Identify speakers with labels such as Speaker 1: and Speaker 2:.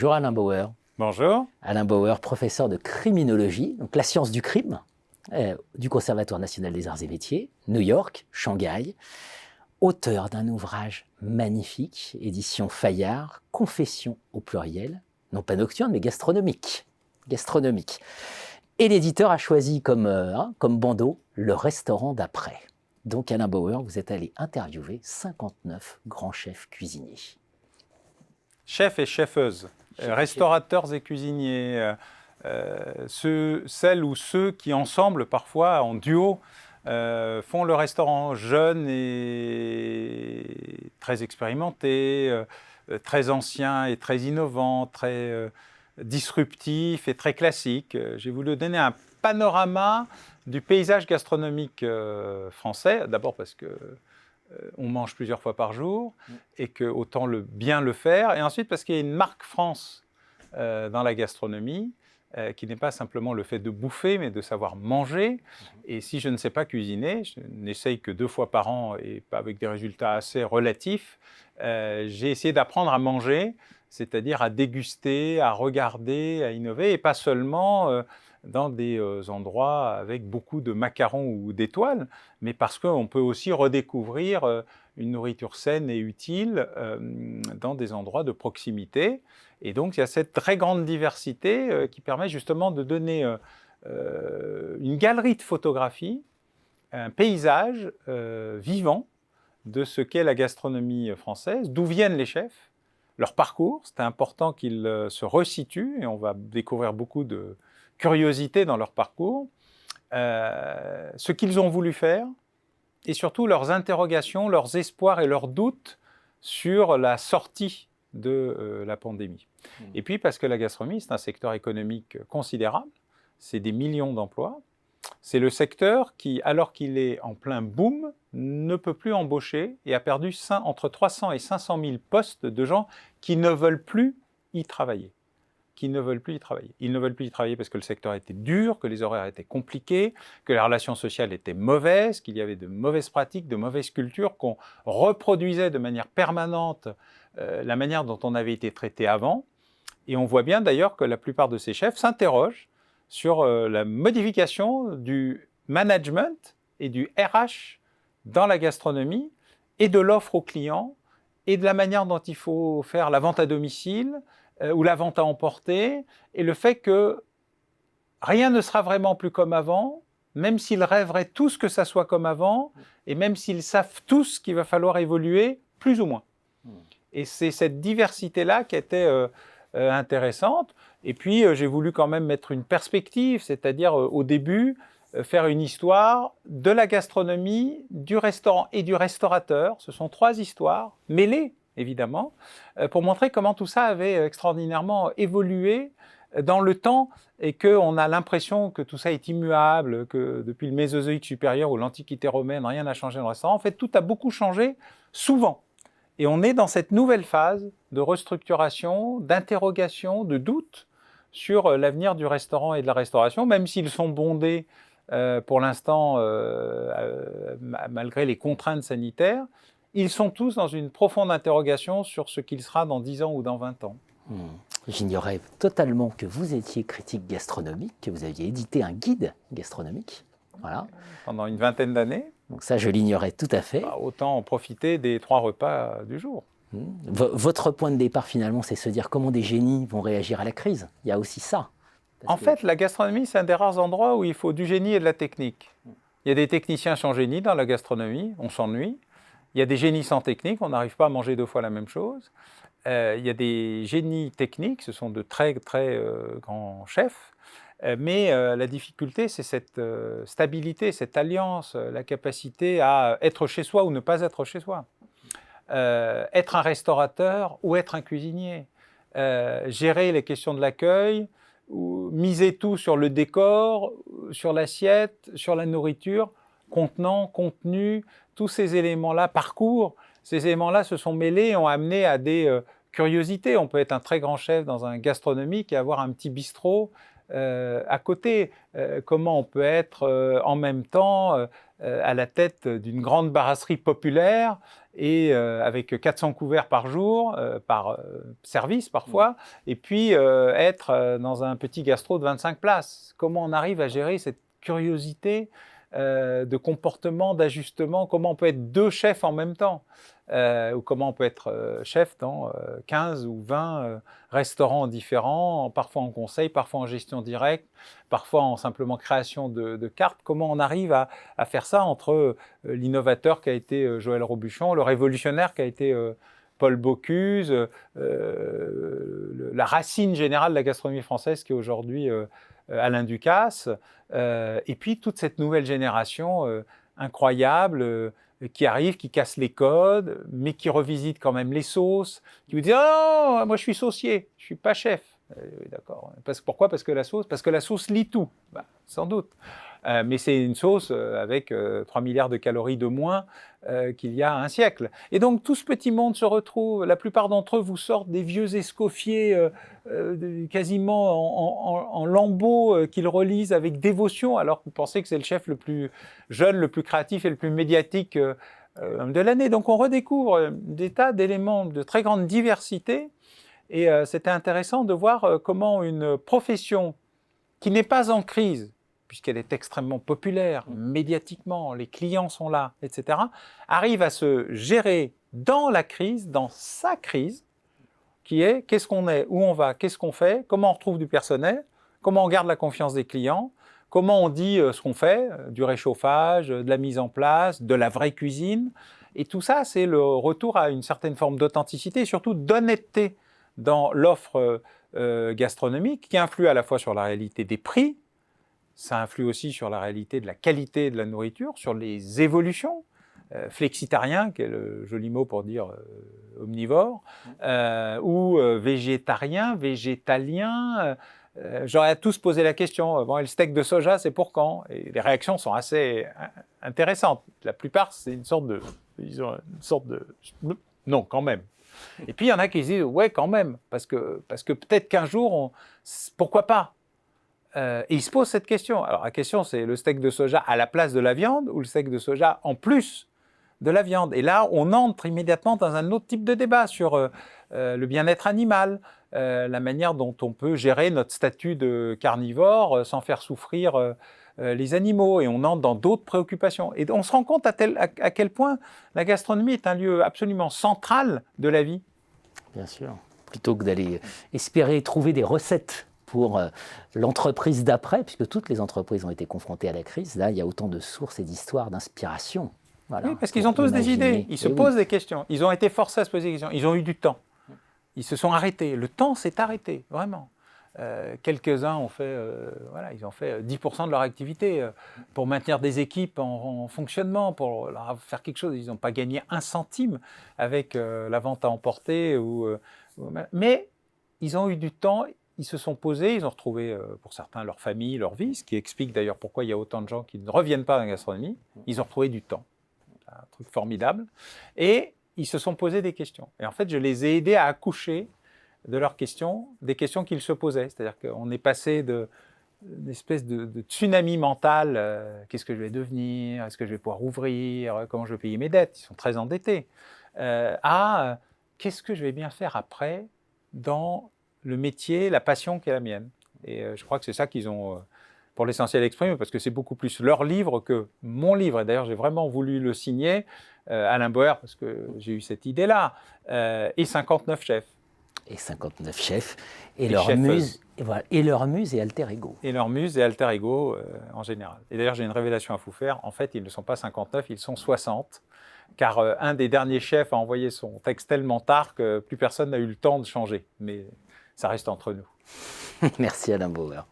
Speaker 1: Bonjour Alain Bauer.
Speaker 2: Bonjour.
Speaker 1: Alain Bauer, professeur de criminologie, donc la science du crime, du Conservatoire national des arts et métiers, New York, Shanghai, auteur d'un ouvrage magnifique, édition Fayard, Confessions au pluriel, non pas nocturne mais gastronomique. Et l'éditeur a choisi comme bandeau le restaurant d'après. Donc Alain Bauer, vous êtes allé interviewer 59 grands chefs cuisiniers.
Speaker 2: Chefs et cheffeuses, restaurateurs et cuisiniers, celles ou ceux qui ensemble, parfois en duo, font le restaurant, jeunes et très expérimentés, très anciens et très innovants, très disruptifs et très classiques. J'ai voulu donner un panorama du paysage gastronomique français, d'abord parce que on mange plusieurs fois par jour et qu'autant bien le faire, et ensuite parce qu'il y a une marque France dans la gastronomie qui n'est pas simplement le fait de bouffer, mais de savoir manger. Et si je ne sais pas cuisiner, je n'essaye que 2 fois par an et pas avec des résultats assez relatifs, j'ai essayé d'apprendre à manger, c'est-à-dire à déguster, à regarder, à innover, et pas seulement dans des endroits avec beaucoup de macarons ou d'étoiles, mais parce qu'on peut aussi redécouvrir une nourriture saine et utile dans des endroits de proximité. Et donc, il y a cette très grande diversité qui permet justement de donner une galerie de photographies, un paysage vivant de ce qu'est la gastronomie française, d'où viennent les chefs, leur parcours. C'est important qu'ils se resituent, et on va découvrir beaucoup de curiosité dans leur parcours, ce qu'ils ont voulu faire, et surtout leurs interrogations, leurs espoirs et leurs doutes sur la sortie de la pandémie. Et puis parce que la gastronomie, c'est un secteur économique considérable, c'est des millions d'emplois, c'est le secteur qui, alors qu'il est en plein boom, ne peut plus embaucher et a perdu entre 300 et 500 000 postes de gens qui ne veulent plus y travailler. Ils ne veulent plus y travailler parce que le secteur était dur, que les horaires étaient compliqués, que la relation sociale était mauvaise, qu'il y avait de mauvaises pratiques, de mauvaises cultures, qu'on reproduisait de manière permanente la manière dont on avait été traité avant. Et on voit bien d'ailleurs que la plupart de ces chefs s'interrogent sur la modification du management et du RH dans la gastronomie, et de l'offre aux clients, et de la manière dont il faut faire la vente à domicile, ou la vente à emporter, et le fait que rien ne sera vraiment plus comme avant, même s'ils rêveraient tous que ça soit comme avant, et même s'ils savent tous qu'il va falloir évoluer, plus ou moins. Et c'est cette diversité-là qui était intéressante. Et puis, j'ai voulu quand même mettre une perspective, c'est-à-dire au début, faire une histoire de la gastronomie, du restaurant et du restaurateur. Ce sont 3 histoires mêlées, évidemment, pour montrer comment tout ça avait extraordinairement évolué dans le temps, et qu'on a l'impression que tout ça est immuable, que depuis le Mésozoïque supérieur ou l'Antiquité romaine, rien n'a changé dans le restaurant. En fait, tout a beaucoup changé, souvent. Et on est dans cette nouvelle phase de restructuration, d'interrogation, de doute sur l'avenir du restaurant et de la restauration, même s'ils sont bondés pour l'instant, malgré les contraintes sanitaires. Ils sont tous dans une profonde interrogation sur ce qu'il sera dans 10 ans ou dans 20 ans.
Speaker 1: J'ignorais totalement que vous étiez critique gastronomique, que vous aviez édité un guide gastronomique. Voilà.
Speaker 2: Pendant une vingtaine d'années.
Speaker 1: Donc ça, je l'ignorais tout à fait.
Speaker 2: Autant en profiter des 3 repas du jour.
Speaker 1: Votre point de départ, finalement, c'est se dire comment des génies vont réagir à la crise. Il y a aussi ça.
Speaker 2: En fait, la gastronomie, c'est un des rares endroits où il faut du génie et de la technique. Il y a des techniciens sans génie dans la gastronomie, on s'ennuie. Il y a des génies sans technique, on n'arrive pas à manger 2 fois la même chose. Il y a des génies techniques, ce sont de très, très grands chefs. Mais la difficulté, c'est cette stabilité, cette alliance, la capacité à être chez soi ou ne pas être chez soi. Être un restaurateur ou être un cuisinier. Gérer les questions de l'accueil, ou miser tout sur le décor, sur l'assiette, sur la nourriture, contenant, contenu, tous ces éléments-là, parcours, ces éléments-là se sont mêlés et ont amené à des curiosités. On peut être un très grand chef dans un gastronomique et avoir un petit bistrot à côté. Comment on peut être en même temps à la tête d'une grande brasserie populaire et avec 400 couverts par jour, par service parfois, et puis être dans un petit gastro de 25 places. Comment on arrive à gérer cette curiosité de comportement, d'ajustement, comment on peut être deux chefs en même temps, ou comment on peut être chef dans 15 ou 20 restaurants différents, parfois en conseil, parfois en gestion directe, parfois en simplement création de cartes. Comment on arrive à faire ça entre l'innovateur qui a été Joël Robuchon, le révolutionnaire qui a été Paul Bocuse, la racine générale de la gastronomie française qui est aujourd'hui Alain Ducasse, et puis toute cette nouvelle génération incroyable qui arrive, qui casse les codes, mais qui revisite quand même les sauces, qui vous dit « Ah non, moi je suis saucier, je ne suis pas chef ». Oui, d'accord. Pourquoi ? Parce que la sauce lie tout. Bah, sans doute. Mais c'est une sauce avec 3 milliards de calories de moins qu'il y a un siècle. Et donc tout ce petit monde se retrouve, la plupart d'entre eux vous sortent des vieux escoffiers quasiment en lambeaux qu'ils relisent avec dévotion, alors que vous pensez que c'est le chef le plus jeune, le plus créatif et le plus médiatique de l'année. Donc on redécouvre des tas d'éléments de très grande diversité. Et c'était intéressant de voir comment une profession qui n'est pas en crise, puisqu'elle est extrêmement populaire, médiatiquement, les clients sont là, etc., arrive à se gérer dans la crise, dans sa crise, qui est qu'est-ce qu'on est, où on va, qu'est-ce qu'on fait, comment on retrouve du personnel, comment on garde la confiance des clients, comment on dit ce qu'on fait, du réchauffage, de la mise en place, de la vraie cuisine. Et tout ça, c'est le retour à une certaine forme d'authenticité et surtout d'honnêteté dans l'offre gastronomique qui influe à la fois sur la réalité des prix, ça influe aussi sur la réalité de la qualité de la nourriture, sur les évolutions, flexitarien, qui est le joli mot pour dire omnivore, ou végétarien, végétalien. J'aurais à tous posé la question, bon, le steak de soja, c'est pour quand ? Et les réactions sont assez intéressantes. La plupart, c'est une sorte de non, quand même. Et puis, il y en a qui disent, ouais, quand même, parce que peut-être qu'un jour, pourquoi pas ? Et ils se posent cette question. Alors, la question, c'est le steak de soja à la place de la viande ou le steak de soja en plus de la viande ? Et là, on entre immédiatement dans un autre type de débat sur le bien-être animal, la manière dont on peut gérer notre statut de carnivore sans faire souffrir les animaux, et on entre dans d'autres préoccupations. Et on se rend compte à quel point la gastronomie est un lieu absolument central de la vie.
Speaker 1: Bien sûr. Plutôt que d'aller espérer trouver des recettes pour l'entreprise d'après, puisque toutes les entreprises ont été confrontées à la crise, là, il y a autant de sources et d'histoires, d'inspiration.
Speaker 2: Voilà, oui, parce qu'ils ont tous des idées, ils se posent des questions, ils ont été forcés à se poser des questions, ils ont eu du temps, ils se sont arrêtés, le temps s'est arrêté, vraiment. Quelques-uns ont fait, ils ont fait 10% de leur activité pour maintenir des équipes en fonctionnement, pour leur faire quelque chose. Ils n'ont pas gagné un centime avec la vente à emporter. Mais ils ont eu du temps, ils se sont posés, ils ont retrouvé pour certains leur famille, leur vie, ce qui explique d'ailleurs pourquoi il y a autant de gens qui ne reviennent pas dans la gastronomie. Ils ont retrouvé du temps, un truc formidable. Et ils se sont posés des questions. Et en fait, je les ai aidés à accoucher de leurs questions, des questions qu'ils se posaient. C'est-à-dire qu'on est passé d'une espèce de tsunami mental, qu'est-ce que je vais devenir, est-ce que je vais pouvoir ouvrir, comment je vais payer mes dettes, ils sont très endettés, à qu'est-ce que je vais bien faire après dans le métier, la passion qui est la mienne. Et je crois que c'est ça qu'ils ont, pour l'essentiel, exprimé, parce que c'est beaucoup plus leur livre que mon livre. Et d'ailleurs, j'ai vraiment voulu le signer, Alain Boer, parce que j'ai eu cette idée-là, et 59 chefs.
Speaker 1: Et 59 chefs, et leur muse, et leur muse et alter ego.
Speaker 2: Et leur muse et alter ego en général. Et d'ailleurs, j'ai une révélation à vous faire. En fait, ils ne sont pas 59, ils sont 60. Car un des derniers chefs a envoyé son texte tellement tard que plus personne n'a eu le temps de changer. Mais ça reste entre nous.
Speaker 1: Merci Alain Bauer.